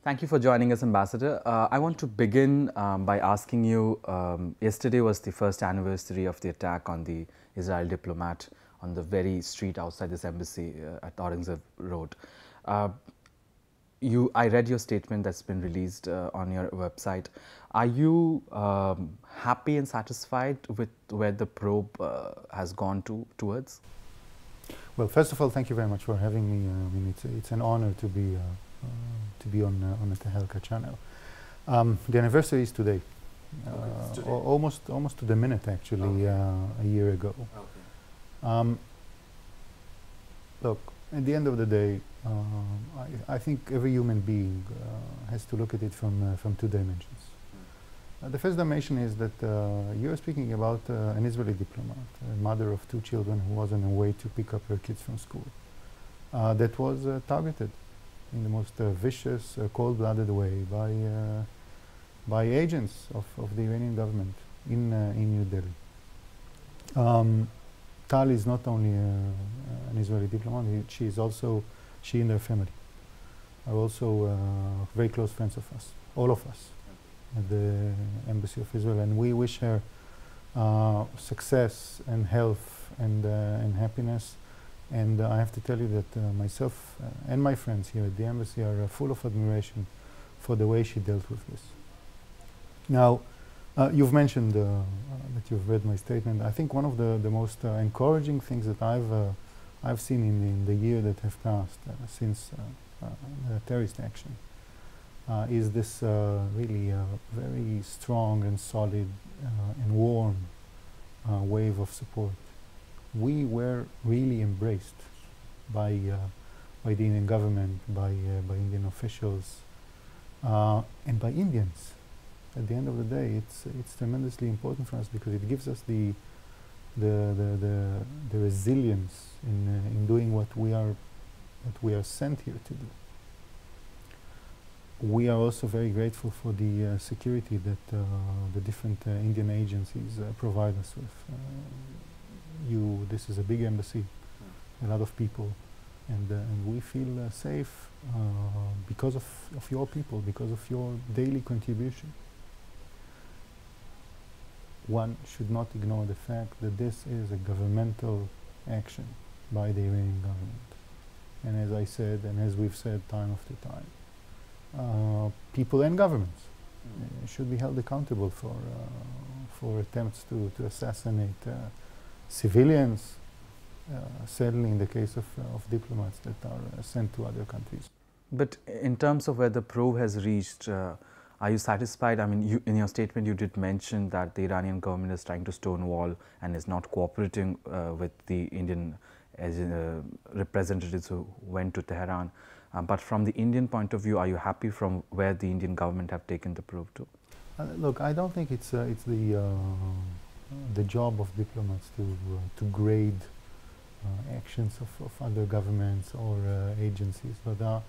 Thank you for joining us, Ambassador. I want to begin by asking you, yesterday was the first anniversary of the attack on the Israel diplomat on the very street outside this embassy at Aurangzeb Road. I read your statement that's been released on your website. Are you happy and satisfied with where the probe has gone towards? Well, first of all, thank you very much for having me. I mean, it's an honor to be on the Tehelka channel. The anniversary is today. Today. Almost to the minute, actually, a year ago. Okay. Look, at the end of the day, I think every human being has to look at it from two dimensions. The first dimension is that you're speaking about an Israeli diplomat, a mother of two children who was on her way to pick up her kids from school, that was targeted in the most vicious, cold-blooded way by agents of the Iranian government in New Delhi. Tal is not only an Israeli diplomat, she and her family are also very close friends of us, all of us, at the Embassy of Israel, and we wish her success and health and happiness. And I have to tell you that myself and my friends here at the Embassy are full of admiration for the way she dealt with this. Now, you've mentioned that you've read my statement. I think one of the most encouraging things that I've seen in the year that have passed since the terrorist action is this really very strong and solid and warm wave of support. We were really embraced by the Indian government, by Indian officials, and by Indians. At the end of the day, it's tremendously important for us because it gives us the resilience in doing what we are sent here to do. We are also very grateful for the security that the different Indian agencies provide us with. This is a big embassy, a lot of people, and we feel safe because of your people, because of your daily contribution. One should not ignore the fact that this is a governmental action by the Iranian government. And as I said, and as we've said time after time, people and governments should be held accountable for attempts to assassinate civilians, certainly in the case of diplomats that are sent to other countries. But in terms of where the probe has reached, are you satisfied? I mean, in your statement you did mention that the Iranian government is trying to stonewall and is not cooperating with the Indian representatives who went to Tehran. But from the Indian point of view, are you happy from where the Indian government have taken the probe to? Look, I don't think it's the job of diplomats to grade actions of other governments or agencies. But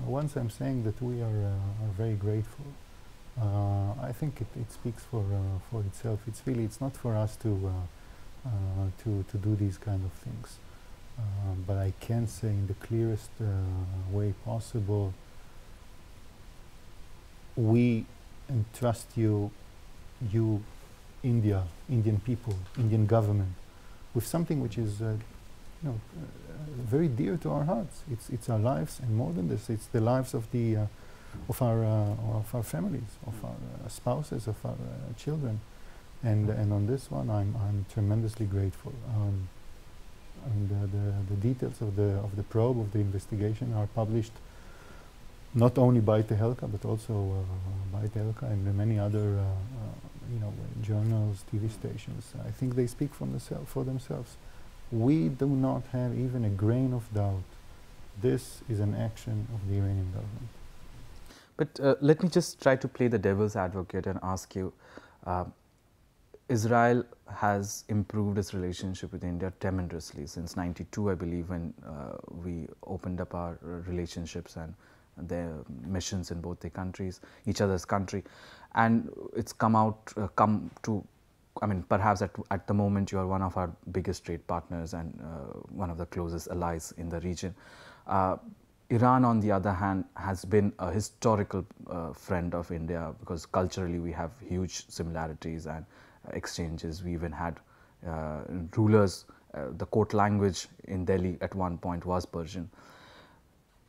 once I'm saying that we are very grateful, I think it speaks for itself. It's not for us to do these kind of things. But I can say in the clearest way possible, we entrust you, Indian people, Indian government, with something which is very dear to our hearts. It's our lives, and more than this, it's the lives of our families, of our spouses, of our children, and on this one, I'm tremendously grateful. And the details of the probe, of the investigation, are published not only by Tehelka but also by Tehelka and many other journals, TV stations. I think they speak for themselves. We do not have even a grain of doubt. This is an action of the Iranian government. But let me just try to play the devil's advocate and ask you, Israel has improved its relationship with India tremendously since '92, I believe, when we opened up our relationships and their missions in both the countries, each other's country, and it's come to, I mean, perhaps at the moment you are one of our biggest trade partners and one of the closest allies in the region. Iran, on the other hand, has been a historical friend of India, because culturally we have huge similarities and exchanges. We even had rulers, the court language in Delhi at one point was Persian.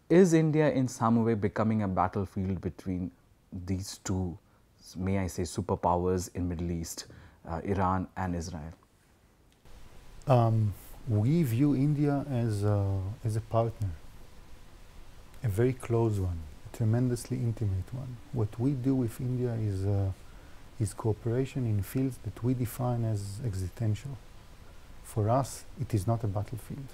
Is India in some way becoming a battlefield between these two, may I say, superpowers in Middle East, Iran and Israel? We view India as a partner, a very close one, a tremendously intimate one. What we do with India is cooperation in fields that we define as existential. For us, it is not a battlefield.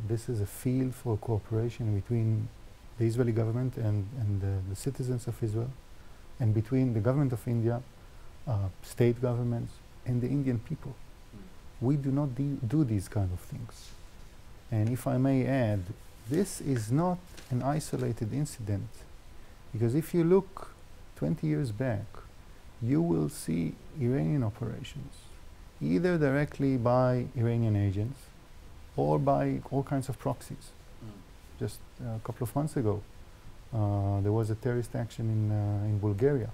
This is a field for cooperation between the Israeli government and the citizens of Israel, and between the government of India, state governments, and the Indian people. We do not do these kind of things. And if I may add, this is not an isolated incident, because if you look 20 years back, you will see Iranian operations, either directly by Iranian agents or by all kinds of proxies. Just a couple of months ago, there was a terrorist action in Bulgaria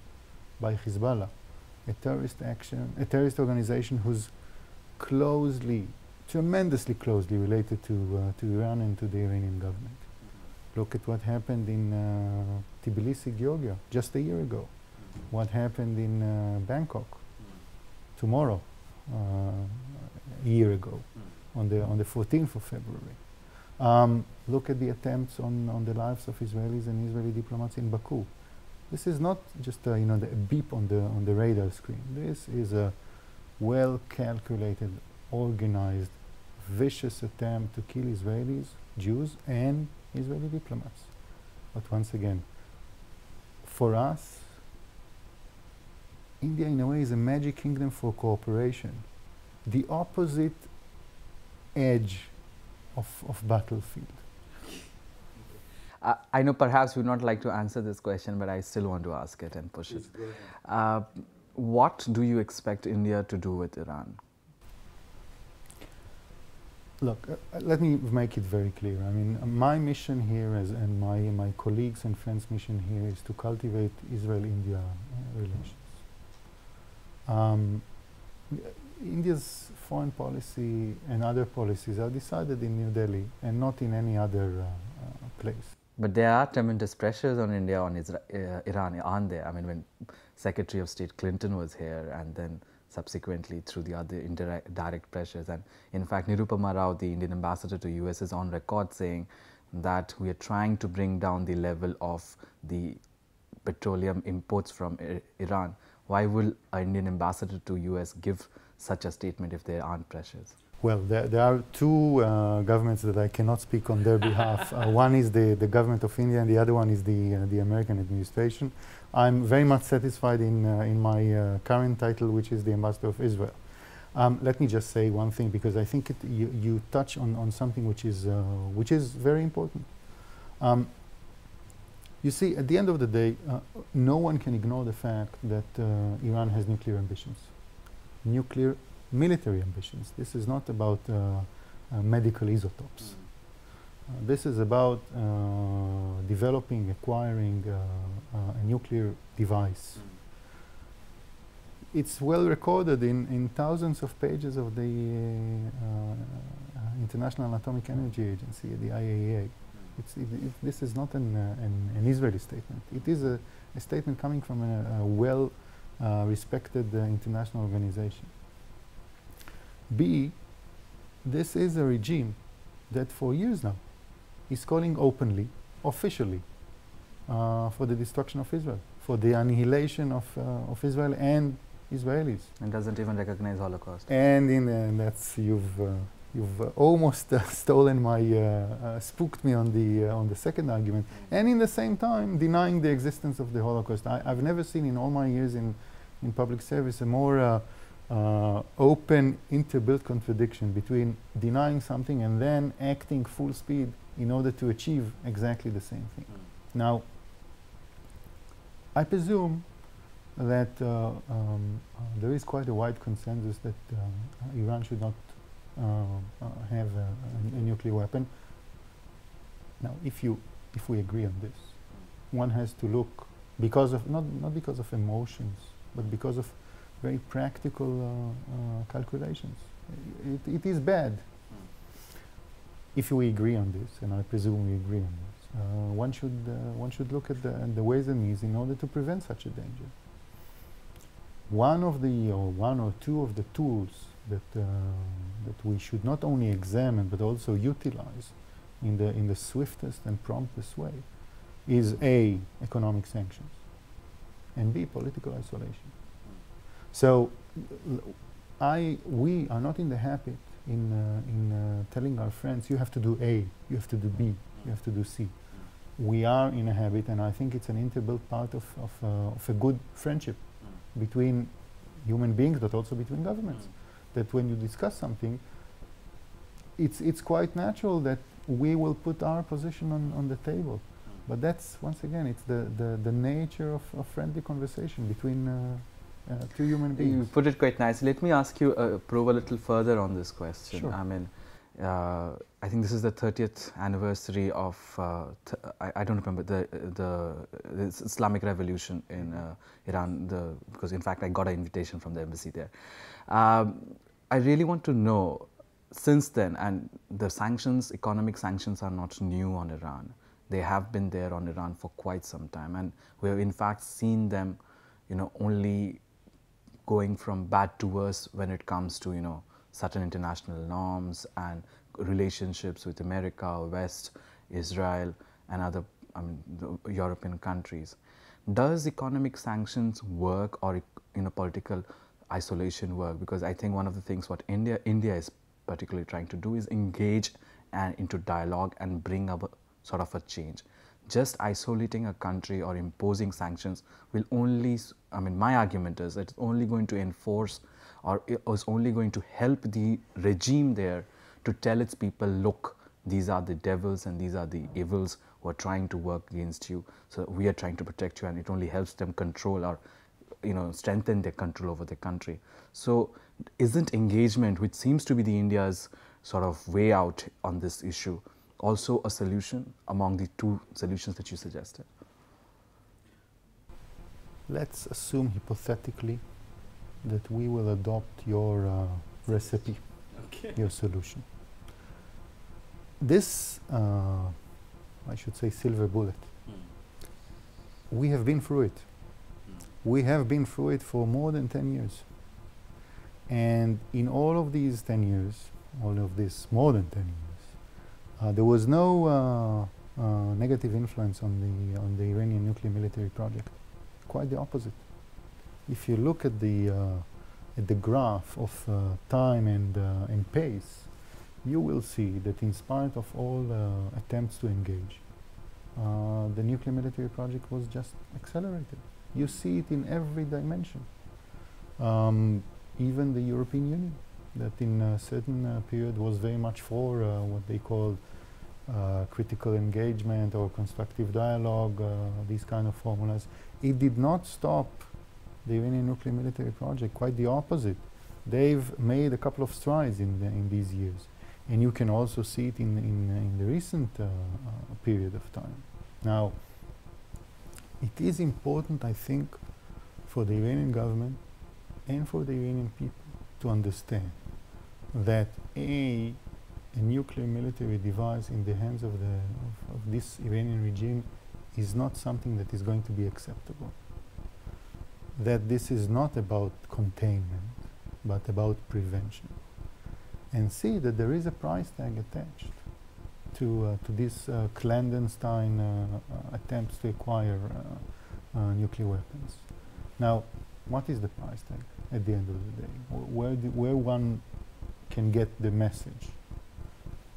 by Hezbollah, a terrorist organization who's tremendously closely related to Iran and to the Iranian government. Look at what happened in Tbilisi, Georgia, just a year ago. What happened in Bangkok tomorrow, a year ago, on the 14th of February. Look at the attempts on the lives of Israelis and Israeli diplomats in Baku. This is not just a beep on the radar screen. This is a well-calculated, organized, vicious attempt to kill Israelis, Jews, and Israeli diplomats. But once again, for us, India in a way is a magic kingdom for cooperation, the opposite edge of battlefield. I know perhaps you would not like to answer this question, but I still want to ask it and push it. What do you expect India to do with Iran? Look, let me make it very clear. I mean, my mission here and my colleagues and friends' mission here is to cultivate Israel-India relations. India's foreign policy and other policies are decided in New Delhi and not in any other place. But there are tremendous pressures on India, on Iran, aren't there? I mean, when Secretary of State Clinton was here, and then subsequently through the other direct pressures. And in fact, Nirupama Rao, the Indian ambassador to US, is on record saying that we are trying to bring down the level of the petroleum imports from Iran. Why will an Indian ambassador to US give such a statement if there aren't pressures? Well, there are two governments that I cannot speak on their behalf. One is the government of India, and the other one is the American administration. I'm very much satisfied in my current title, which is the Ambassador of Israel. Let me just say one thing, because I think you touch on something which is very important. You see, at the end of the day, no one can ignore the fact that Iran has nuclear ambitions, nuclear military ambitions. This is not about medical isotopes. This is about developing, acquiring a nuclear device. It's well recorded in thousands of pages of the International Atomic Energy Agency, the IAEA. This is not an Israeli statement. It is a statement coming from a well-respected international organization. B, this is a regime that for years now is calling openly, officially, for the destruction of Israel, for the annihilation of Israel and Israelis. And doesn't even recognize Holocaust. And that's you've almost stolen my spooked me on the second argument, and in the same time denying the existence of the Holocaust. I've never seen in all my years in public service a more open, interbuilt contradiction between denying something and then acting full speed in order to achieve exactly the same thing. Now, I presume that there is quite a wide consensus that Iran should not have a nuclear weapon. Now, if we agree on this, one has to look because of not because of emotions, but because of very practical calculations. It is bad. If we agree on this, and I presume we agree on this, one should look at the ways and means in order to prevent such a danger. One or two of the tools that we should not only examine but also utilize in the swiftest and promptest way is A, economic sanctions, and B, political isolation. So we are not in the habit in telling our friends, you have to do A, you have to do B, you have to do C. We are in a habit, and I think it's an integral part of a good friendship between human beings, but also between governments. That when you discuss something, it's quite natural that we will put our position on the table. But that's, once again, it's the nature of friendly conversation between two human beings. You put it quite nicely. Let me ask you, probe a little further on this question. Sure. I mean, I think this is the 30th anniversary of, I don't remember, the Islamic Revolution in Iran, because in fact I got an invitation from the embassy there. I really want to know, since then, and the sanctions, economic sanctions are not new on Iran. They have been there on Iran for quite some time, and we have in fact seen them, only going from bad to worse when it comes to, certain international norms and relationships with America, West, Israel, and other, the European countries. Does economic sanctions work, or political isolation work? Because I think one of the things what India is particularly trying to do is engage into dialogue and bring up sort of a change. Just isolating a country or imposing sanctions will only, my argument is that it's only going to enforce, or is only going to help the regime there to tell its people, look, these are the devils and these are the evils who are trying to work against you. So we are trying to protect you, and it only helps them control or strengthen their control over the country. So isn't engagement, which seems to be the India's sort of way out on this issue, also a solution among the two solutions that you suggested? Let's assume hypothetically that we will adopt your recipe, your solution. This, I should say, silver bullet, we have been through it. We have been through it for more than 10 years. And in all of these 10 years, all of this more than 10 years, there was no negative influence on the Iranian nuclear military project. Quite the opposite. If you look at the graph of time and pace, you will see that in spite of all attempts to engage, the nuclear military project was just accelerated. You see it in every dimension. Even the European Union, that in a certain period was very much for what they call critical engagement or constructive dialogue, these kind of formulas. It did not stop the Iranian nuclear military project, quite the opposite. They've made a couple of strides in these years. And you can also see it in the recent period of time. Now, it is important, I think, for the Iranian government and for the Iranian people to understand that a nuclear military device in the hands of this Iranian regime is not something that is going to be acceptable. That this is not about containment, but about prevention. And see that there is a price tag attached to these clandestine attempts to acquire nuclear weapons. Now, what is the price tag at the end of the day? Where one can get the message?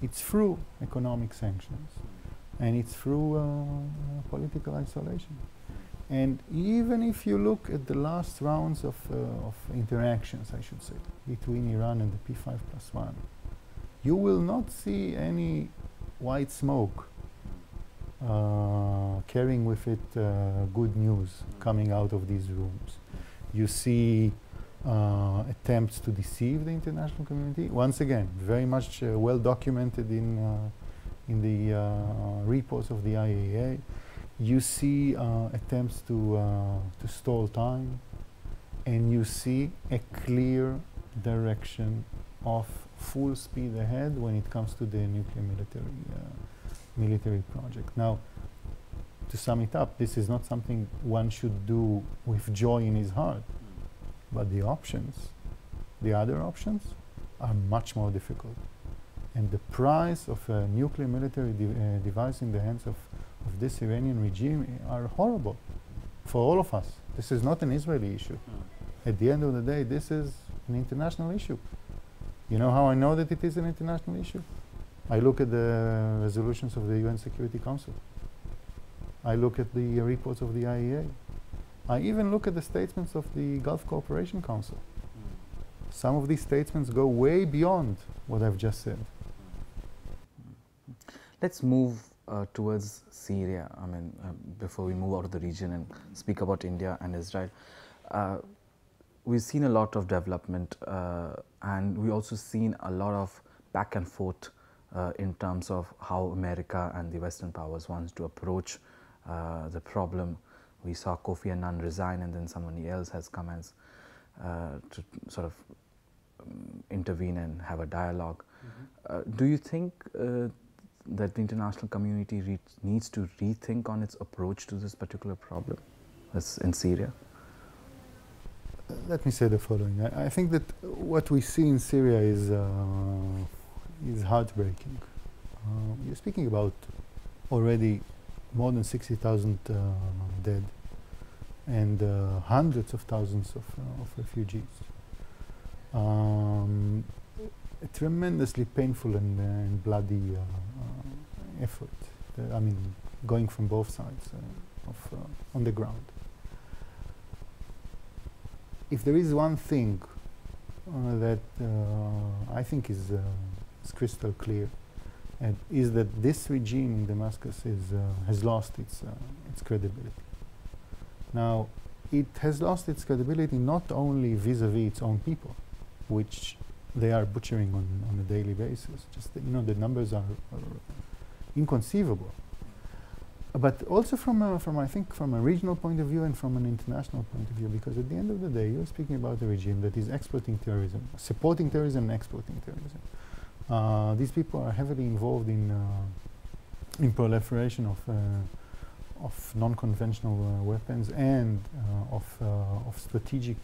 It's through economic sanctions, and it's through political isolation. And even if you look at the last rounds of interactions, I should say, between Iran and the P5+1, you will not see any white smoke carrying with it good news coming out of these rooms. You see attempts to deceive the international community. Once again, very much well documented in in the reports of the IAEA. You see attempts to stall time, and you see a clear direction of full speed ahead when it comes to the nuclear military project. Now, to sum it up, this is not something one should do with joy in his heart, but the other options, are much more difficult. And the price of a nuclear military device in the hands of this Iranian regime are horrible for all of us. This is not an Israeli issue. At the end of the day, this is an international issue. You know how I know that it is an international issue? I look at the resolutions of the UN Security Council. I look at the reports of the IAEA. I even look at the statements of the Gulf Cooperation Council. Some of these statements go way beyond what I've just said. Let's move towards Syria. I mean, before we move out of the region and speak about India and Israel. We've seen a lot of development and we also seen a lot of back and forth in terms of how America and the Western powers wants to approach the problem. We saw Kofi Annan resign, and then somebody else has come as to sort of intervene and have a dialogue. Do you think that the international community needs to rethink on its approach to this particular problem in Syria? Let me say the following. I think that what we see in Syria is heartbreaking. You're speaking about already more than 60,000 dead and hundreds of thousands of refugees. A tremendously painful and bloody effort. I mean, going from both sides on the ground. If there is one thing that I think is crystal clear, and is that this regime in Damascus has lost its credibility. Now, it has lost its credibility not only vis-a-vis its own people, which they are butchering on a daily basis. Just the numbers are inconceivable. But also from a regional point of view and from an international point of view, because at the end of the day, you're speaking about a regime that is exploiting terrorism, supporting terrorism and exploiting terrorism. These people are heavily involved in proliferation of non-conventional weapons and of strategic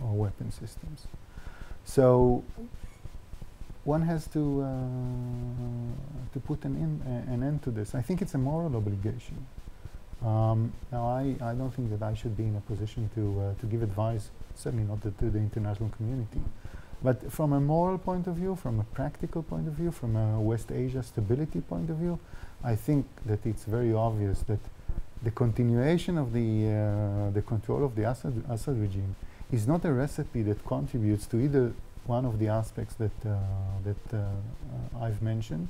weapon systems. So one has to put an end to this. I think it's a moral obligation. Now, I don't think that I should be in a position to give advice, certainly not to the international community. But from a moral point of view, from a practical point of view, from a West Asia stability point of view, I think that it's very obvious that the continuation of the control of the Assad regime is not a recipe that contributes to either one of the aspects that I've mentioned.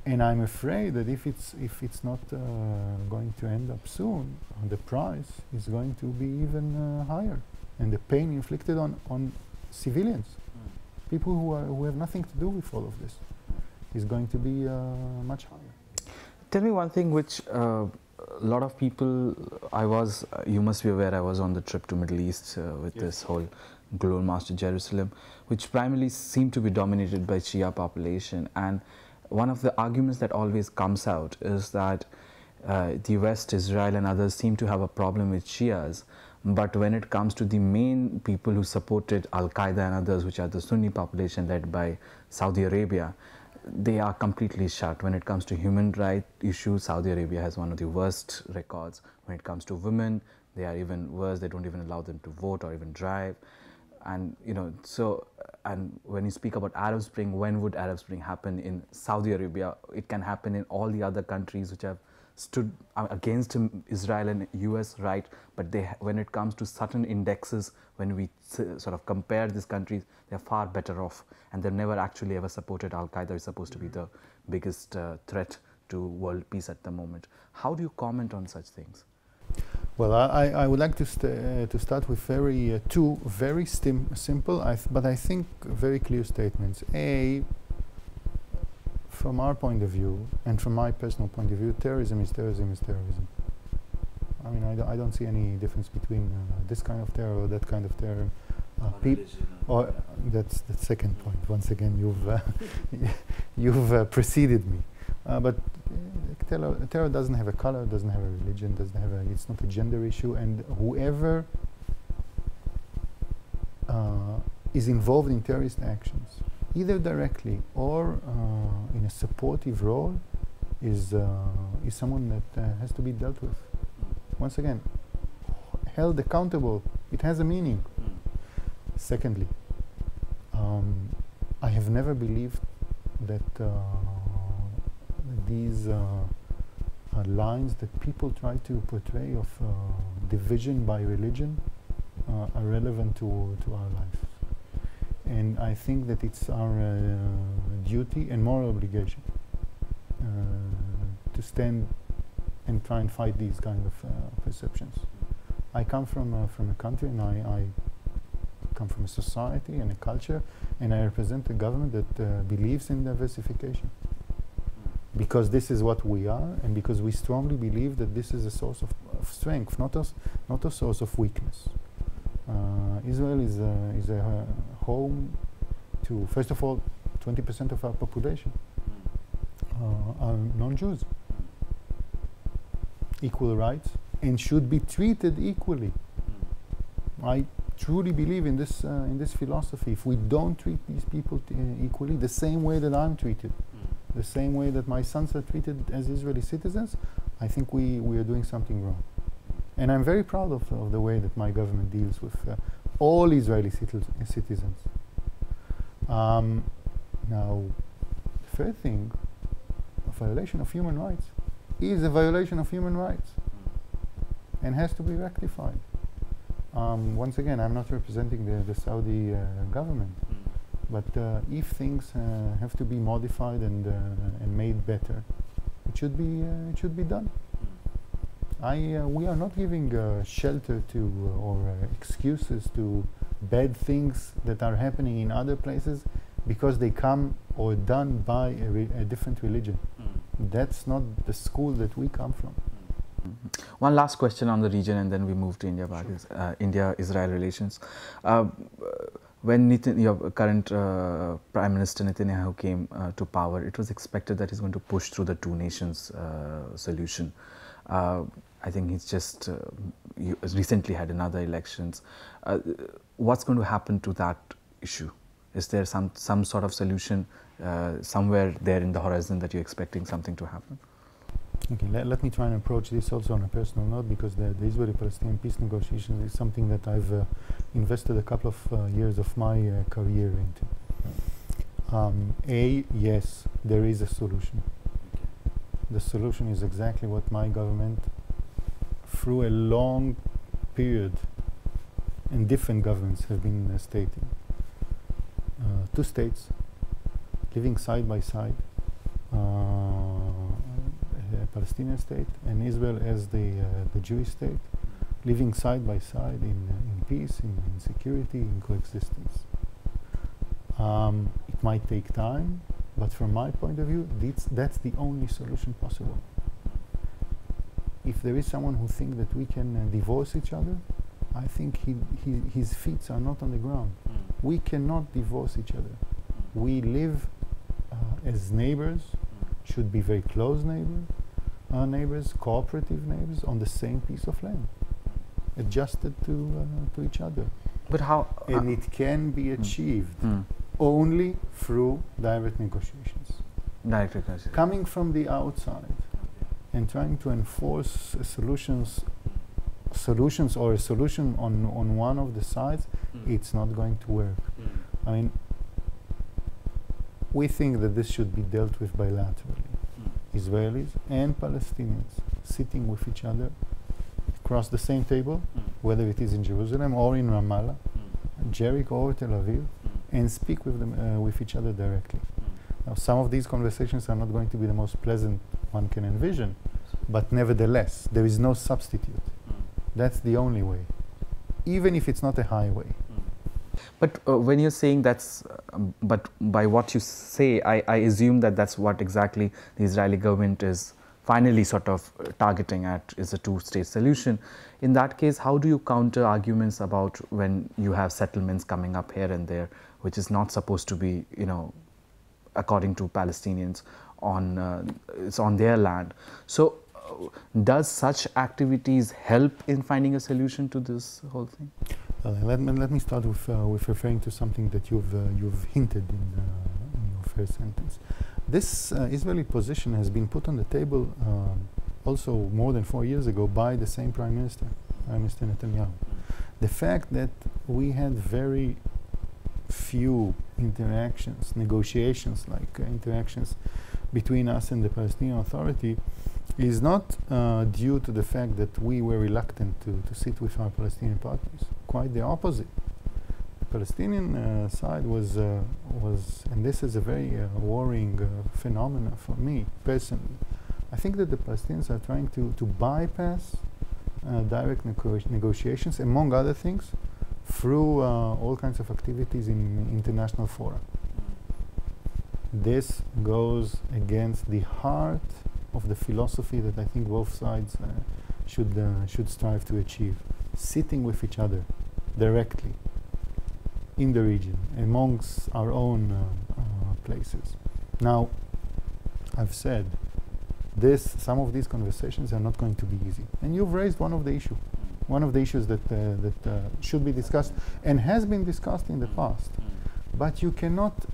And I'm afraid that if it's not going to end up soon, the price is going to be even higher, and the pain inflicted on civilians, people who have nothing to do with all of this, is going to be much higher. Tell me one thing which a lot of people, you must be aware, I was on the trip to Middle East with this whole Global March to Jerusalem, which primarily seemed to be dominated by Shia population. And one of the arguments that always comes out is that the West, Israel and others seem to have a problem with Shias, but when it comes to the main people who supported Al-Qaeda and others, which are the Sunni population led by Saudi Arabia, they are completely shut. When it comes to human rights issues, Saudi Arabia has one of the worst records. When it comes to women, they are even worse. They don't even allow them to vote or even drive. And and when you speak about Arab Spring, when would Arab Spring happen in Saudi Arabia? It can happen in all the other countries which have stood against Israel and US, right? But when it comes to certain indexes, when we sort of compare these countries, they're far better off, and they've never actually ever supported Al-Qaeda, is supposed to be the biggest threat to world peace at the moment. How do you comment on such things? Well, I would like to start with two very simple, but I think very clear statements. from our point of view, and from my personal point of view, terrorism is terrorism is terrorism. I mean, I don't see any difference between this kind of terror or that kind of terror. Or that's the second point. Once again, you've preceded me. But terror doesn't have a color, doesn't have a religion, doesn't have a. It's not a gender issue, and whoever is involved in terrorist actions, either directly or in a supportive role, is someone that has to be dealt with. Once again, held accountable. It has a meaning. Secondly, I have never believed that these lines that people try to portray of division by religion are relevant to our lives. And I think that it's our duty and moral obligation to stand and try and fight these kind of perceptions. I come from a country, and I come from a society and a culture, and I represent a government that believes in diversification. Because this is what we are, and because we strongly believe that this is a source of strength, not a source of weakness. Israel is a home to, first of all, 20% of our population are non-Jews. Equal rights, and should be treated equally. I truly believe in this philosophy. If we don't treat these people equally, the same way that I'm treated, the same way that my sons are treated as Israeli citizens, I think we are doing something wrong. And I'm very proud of the way that my government deals with all Israeli citizens. Now, the third thing, a violation of human rights, is a violation of human rights and has to be rectified. Once again, I'm not representing the Saudi government, but if things have to be modified and made better, it should be done. We are not giving shelter to or excuses to bad things that are happening in other places because they come or done by a different religion. That's not the school that we come from. One last question on the region, and then we move to India. Sure. India-Israel relations. When your current Prime Minister Netanyahu came to power, it was expected that he's going to push through the two nations solution. I think he's just recently had another elections. What's going to happen to that issue? Is there some sort of solution somewhere there in the horizon that you're expecting something to happen? Okay, let me try and approach this also on a personal note, because the Israeli-Palestinian peace negotiations is something that I've invested a couple of years of my career into. Yes, there is a solution. The solution is exactly what my government, through a long period, and different governments have been stating. Two states living side by side, a Palestinian state and Israel as the Jewish state, living side by side in peace, in security, in coexistence. It might take time, but from my point of view, that's the only solution possible. If there is someone who thinks that we can divorce each other, I think his feet are not on the ground. We cannot divorce each other. We live as neighbors, should be very close neighbors, cooperative neighbors on the same piece of land, adjusted to each other. But how? And it can be achieved only through direct negotiations. Direct negotiations. Coming from the outside and trying to enforce solutions or a solution on one of the sides, it's not going to work. I mean, we think that this should be dealt with bilaterally. Israelis and Palestinians sitting with each other across the same table, whether it is in Jerusalem or in Ramallah, Jericho or Tel Aviv, and speak with them with each other directly. Now, some of these conversations are not going to be the most pleasant one can envision, but nevertheless, there is no substitute. That's the only way, even if it's not a highway. But when you're saying that's but by what you say, I assume that that's what exactly the Israeli government is finally sort of targeting at, is a two-state solution. In that case, how do you counter arguments about when you have settlements coming up here and there, which is not supposed to be, you know, according to Palestinians, it's on their land. So does such activities help in finding a solution to this whole thing? Let me start with referring to something that you've hinted in your first sentence. This Israeli position has been put on the table also more than 4 years ago by the same Prime Minister, Prime Minister Netanyahu. The fact that we had very few interactions, negotiations like interactions between us and the Palestinian Authority is not due to the fact that we were reluctant to sit with our Palestinian partners. Quite the opposite. The Palestinian side was, and this is a very worrying phenomenon for me personally. I think that the Palestinians are trying to bypass direct negotiations, among other things, through all kinds of activities in international fora. This goes against the heart of the philosophy that I think both sides should strive to achieve. Sitting with each other directly in the region, amongst our own places. Now, I've said some of these conversations are not going to be easy. And you've raised one of the issues that should be discussed and has been discussed in the past. But you cannot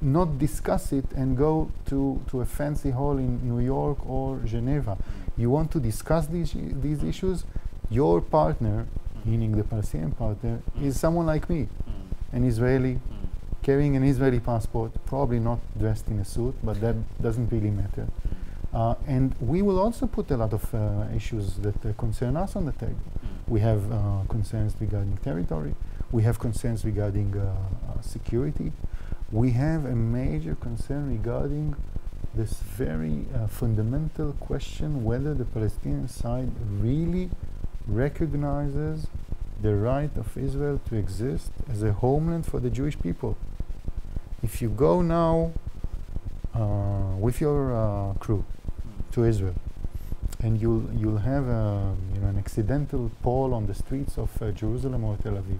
not discuss it and go to a fancy hall in New York or Geneva. You want to discuss these issues, your partner, meaning the Palestinian partner, is someone like me, an Israeli, carrying an Israeli passport, probably not dressed in a suit, but that doesn't really matter. And we will also put a lot of issues that concern us on the table. We have concerns regarding territory. We have concerns regarding security. We have a major concern regarding this very fundamental question whether the Palestinian side really recognizes the right of Israel to exist as a homeland for the Jewish people. If you go now with your crew to Israel, and you'll have an accidental poll on the streets of Jerusalem or Tel Aviv,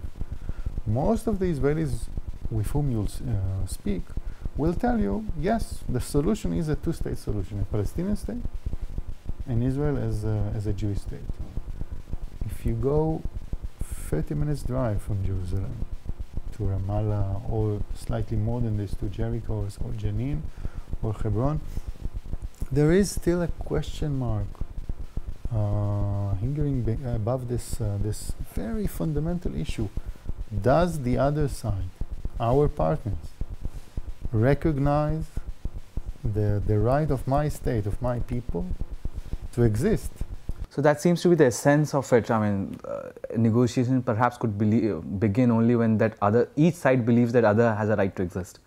most of the Israelis with whom you'll speak will tell you, yes, the solution is a two-state solution, a Palestinian state and Israel as a Jewish state. If you go 30 minutes drive from Jerusalem to Ramallah, or slightly more than this, to Jericho or Jenin or Hebron, there is still a question mark hindering above this very fundamental issue. Does the other side, our partners, recognize the right of my state, of my people, to exist? So that seems to be the essence of it. I mean, negotiation perhaps could begin only when each side believes that other has a right to exist.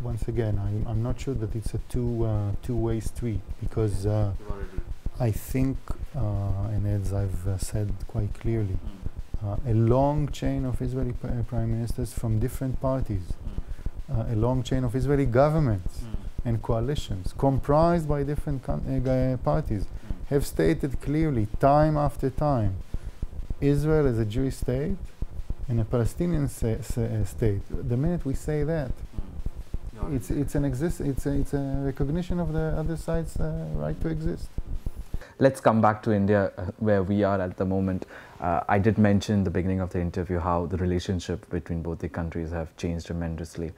Once again, I'm not sure that it's a two-way street, because I think, and as I've said quite clearly, a long chain of Israeli prime ministers from different parties, a long chain of Israeli governments and coalitions comprised by different parties have stated clearly, time after time, Israel is a Jewish state and a Palestinian state. The minute we say that, it's a recognition of the other side's right to exist. Let's come back to India, where we are at the moment. I did mention in the beginning of the interview how the relationship between both the countries have changed tremendously,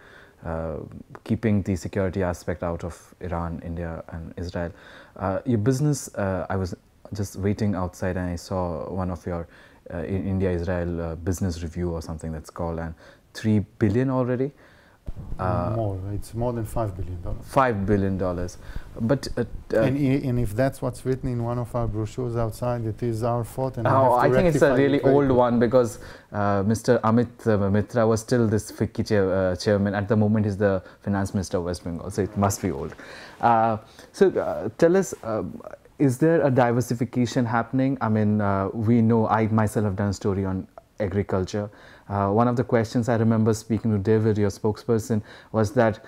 keeping the security aspect out of Iran, India and Israel. Your business, I was just waiting outside and I saw one of your India-Israel business review or something that's called, and $3 billion already. More, it's more than $5 billion. $5 billion. But and if that's what's written in one of our brochures outside, it is our fault. And I think it's a really old one, because Mr. Amit Mitra was still this FICCI chairman. At the moment, he's the finance minister of West Bengal, so it must be old. So tell us, is there a diversification happening? I mean, we know, I myself have done a story on agriculture. One of the questions I remember speaking to David, your spokesperson, was that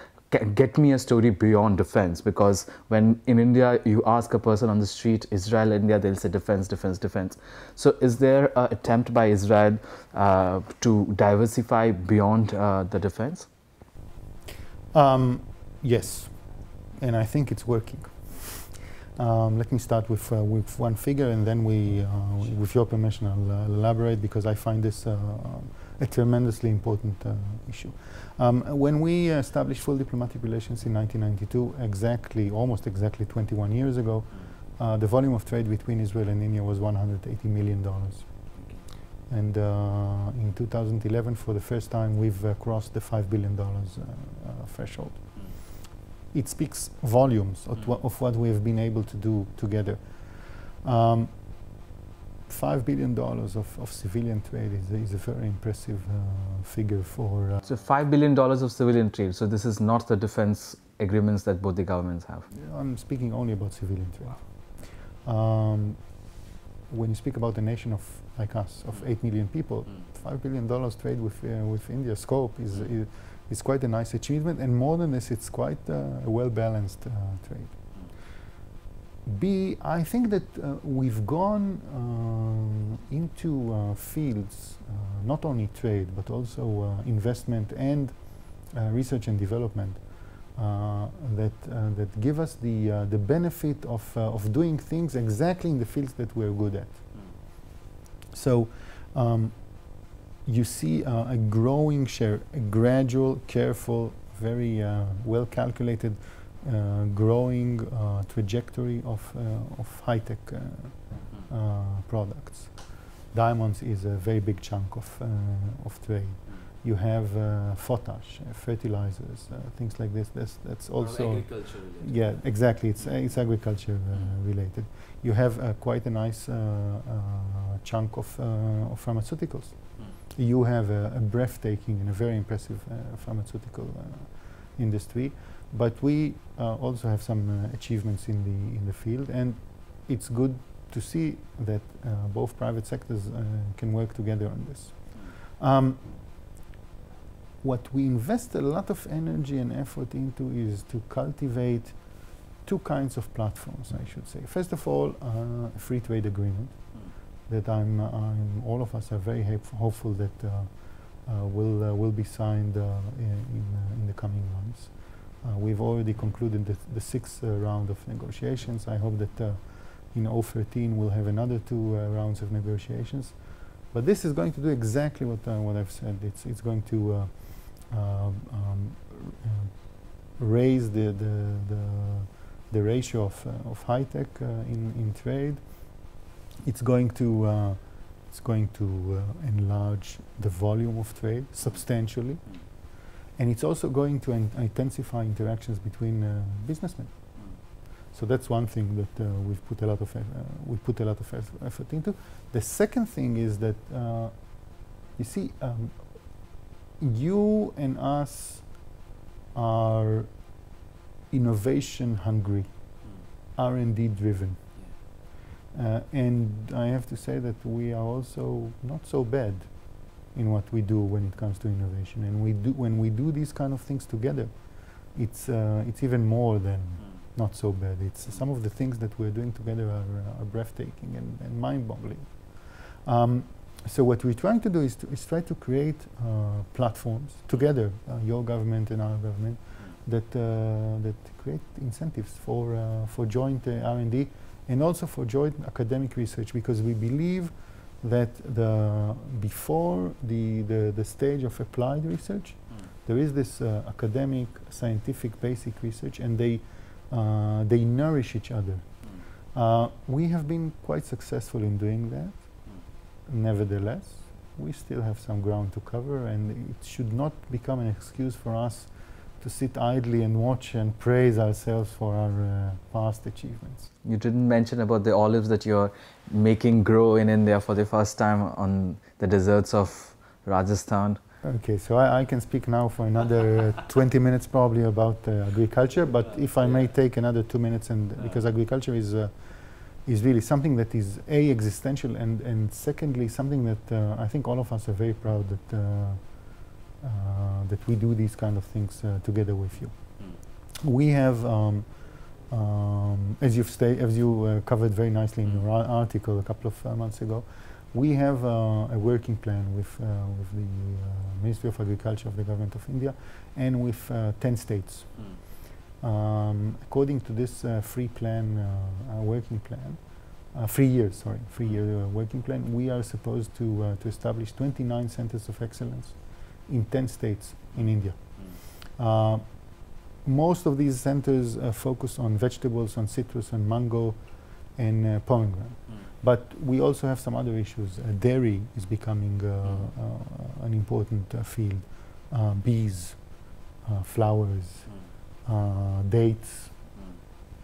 get me a story beyond defense, because when in India you ask a person on the street, Israel, India, they'll say defense, defense, defense. So is there an attempt by Israel to diversify beyond the defense? Yes, and I think it's working. Let me start with one figure, and then with your permission, I'll elaborate, because I find this a tremendously important issue. When we established full diplomatic relations in 1992, almost exactly 21 years ago, the volume of trade between Israel and India was $180 million. And in 2011, for the first time, we've crossed the $5 billion threshold. It speaks volumes of what we have been able to do together. $5 billion of civilian trade is a very impressive figure for... So $5 billion of civilian trade. So this is not the defense agreements that both the governments have. I'm speaking only about civilian trade. When you speak about a nation like us, of 8 million people, $5 billion trade with India scope is quite a nice achievement, and more than this, it's quite a well-balanced trade. I think that we've gone into fields, not only trade, but also investment and research and development, that give us the benefit of doing things exactly in the fields that we're good at. So you see a growing share, a gradual, careful, very well-calculated growing trajectory of high-tech products. Diamonds is a very big chunk of trade. You have potash, fertilizers, things like this. That's also agriculture related. Yeah, exactly. It's agriculture related. You have quite a nice chunk of pharmaceuticals. You have a breathtaking and a very impressive pharmaceutical industry, but we also have some achievements in the field, and it's good to see that both private sectors can work together on this. What we invest a lot of energy and effort into is to cultivate two kinds of platforms, I should say. First of all, a free trade agreement that all of us are very hopeful that will be signed in the coming months. We've already concluded the sixth round of negotiations. I hope that in 2013 we'll have another two rounds of negotiations. But this is going to do exactly what I've said. It's going to raise the ratio of high tech in trade. It's going to enlarge the volume of trade substantially, and it's also going to intensify interactions between businessmen. So that's one thing that we've put a lot of effort into. The second thing is that you see, you and us are innovation hungry, R&D driven. And I have to say that we are also not so bad in what we do when it comes to innovation. And when we do these kind of things together, it's even more than not so bad. It's some of the things that we're doing together are breathtaking and mind-boggling. So what we're trying to do is try to create platforms together, your government and our government, that create incentives for joint R&D and also for joint academic research, because we believe that before the stage of applied research, there is this academic, scientific, basic research, and they nourish each other. We have been quite successful in doing that. Nevertheless, we still have some ground to cover, and it should not become an excuse for us to sit idly and watch and praise ourselves for our past achievements. You didn't mention about the olives that you're making grow in India for the first time on the deserts of Rajasthan. Okay, so I can speak now for another 20 minutes probably about agriculture, but if I may take another 2 minutes, and because agriculture is is really something that is A, existential, and secondly, something that I think all of us are very proud that we do these kind of things together with you. We have, as you covered very nicely in your article a couple of months ago, we have a working plan with the Ministry of Agriculture of the Government of India and with 10 states. According to this free plan, working plan, 3 years, sorry, 3-year working plan, we are supposed to establish 29 centers of excellence in 10 states in India. Most of these centers focus on vegetables, on citrus, on mango, and pomegranate. But we also have some other issues. Dairy is becoming an important field. Bees, flowers, dates,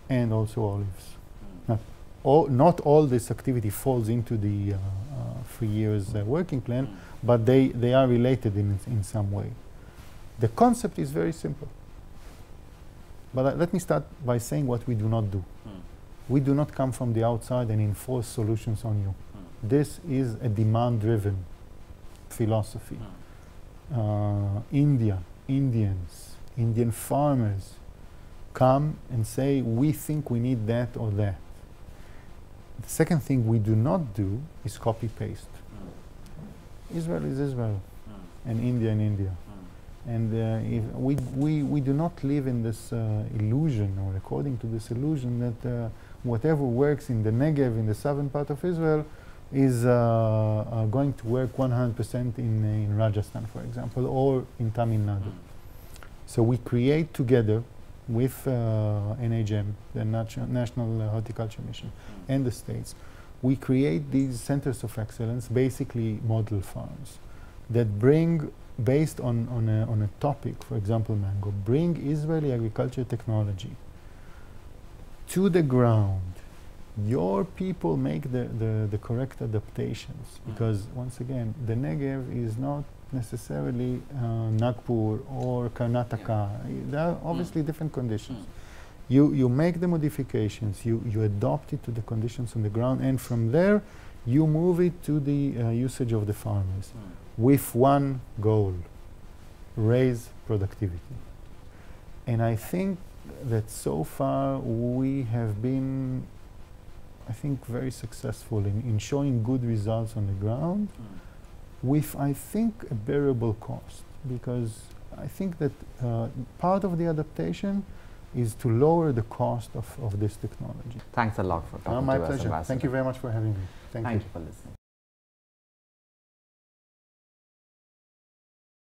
and also olives. Not all this activity falls into the 3 years working plan, but they are related in some way. The concept is very simple. But let me start by saying what we do not do. We do not come from the outside and enforce solutions on you. This is a demand-driven philosophy. Indians, Indian farmers come and say, we think we need that or that. The second thing we do not do is copy-paste. Israel is Israel, and India and India. And if we do not live in this illusion, or according to this illusion, that whatever works in the Negev, in the southern part of Israel, is going to work 100% in Rajasthan, for example, or in Tamil Nadu. So we create together with NHM, the National Horticulture Mission, and the states, we create these centers of excellence, basically model farms, that bring, based on a topic, for example mango, bring Israeli agriculture technology to the ground. Your people make the correct adaptations, because once again, the Negev is not necessarily Nagpur or Karnataka. There are obviously different conditions. You make the modifications, you adopt it to the conditions on the ground, and from there you move it to the usage of the farmers with one goal: raise productivity. And I think that so far we have been, I think, very successful in showing good results on the ground with, I think, a bearable cost, because I think that part of the adaptation is to lower the cost of this technology. Thanks a lot for talking to us, my pleasure. Ambassador. Thank you very much for having me. Thank you for listening.